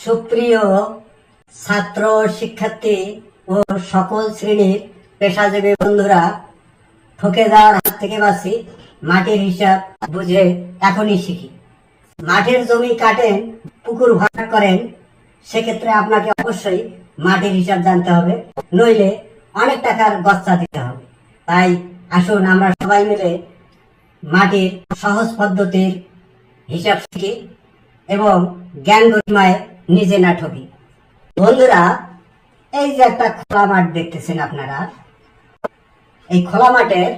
সুপ্রিয় ছাত্র শিক্ষার্থী ও সকল শ্রেণীর পেশাজীবী বন্ধুরা, ঠকে যাওয়ার হাত থেকে বাঁচি, মাটির হিসাব বুঝে এখনই শিখি। মাঠের জমি কাটেন, পুকুর ভাগ করেন, সেক্ষেত্রে আপনাকে অবশ্যই মাটির হিসাব জানতে হবে, নইলে অনেক টাকার গচ্চা দিতে হবে। তাই আসুন আমরা সবাই মিলে মাটির সহজ পদ্ধতির হিসাব শিখি এবং জ্ঞান গরিমায় নিজে না ঠকি। বন্ধুরা, এই যে একটা খোলা মাঠ দেখতেছেন আপনারা, এই খোলা মাঠের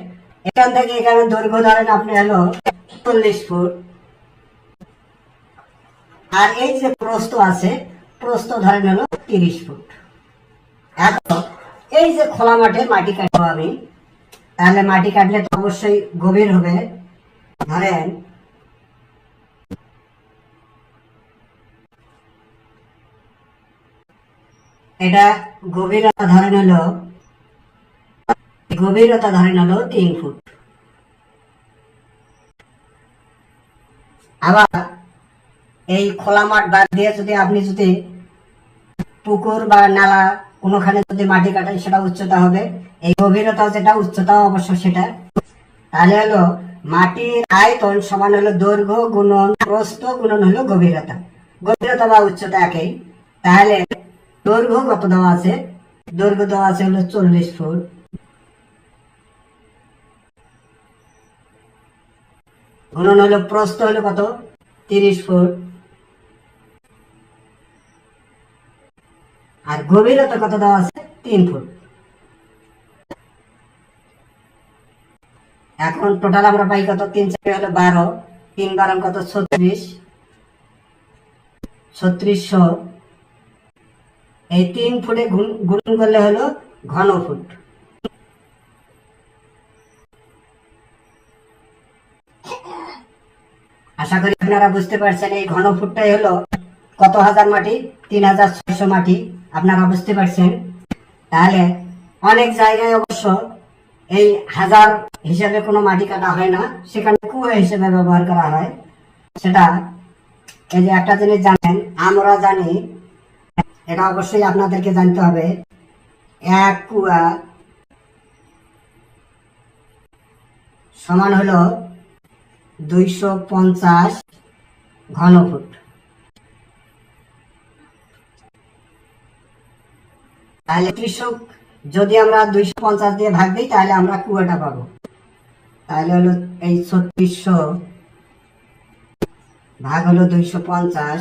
এখান থেকে এখানে দৈর্ঘ্য ধরেন আপনি হলো 40 ফুট, আর এই যে প্রস্থ আছে, প্রস্থ ধরেন হলো 30 ফুট। এখন এই যে খোলা মাঠে মাটি কাটবো আমি, তাহলে মাটি কাটলে তো অবশ্যই গভীর হবে। ধরেন এটা গভীরতা ধরেন হলো 3 ফুট। আবার এই খোলা মাঠ বাদ দিয়ে যদি আপনি যদি পুকুর বা নালা কোনোখানে যদি মাটি কাটেন, সেটা উচ্চতা হবে, এই গভীরতা যেটা উচ্চতা অবশ্য সেটা। তাহলে হলো মাটির আয়তন সমান হলো দৈর্ঘ্য গুণন প্রস্থ গুণন হলো গভীরতা। গভীরতা বা উচ্চতা একই। তাহলে দৈর্ঘ্য কত দেওয়া আছে? দৈর্ঘ্য দেওয়া আছে হলো 40 ফুট, গুণন হলো প্রস্থ হলো কত? 30 ফুট, আর গভীরতা কত দেওয়া আছে? 3 ফুট। এখন টোটাল আমরা পাই কত? 3 4 হলো 12, 3 12 কত? 3600। এই 3 ফুটে গুণ করলে হলো ঘন ফুট। আশা করি আপনারা বুঝতে পারছেন, এই ঘন ফুটটাই হলো কত হাজার মাটি? 3600 মাটি। আপনারা বুঝতে পারছেন। তাহলে অনেক জায়গায় অবশ্য এই হাজার হিসেবে কোনো মাটি কাটা হয় না, সেখানে কুয়া হিসেবে ব্যবহার করা হয়। সেটা এই যে একটা জিনিস জানেন, আমরা জানি, এটা অবশ্যই আপনাদেরকে জানতে হবে, এক কুয়া সমান হলো 250 ঘন ফুট। তাহলে 30 যদি আমরা 250 দিয়ে ভাগ দিই, তাহলে আমরা কুয়াটা পাবো। তাহলে হলো এই 3600 ভাগ হলো 250,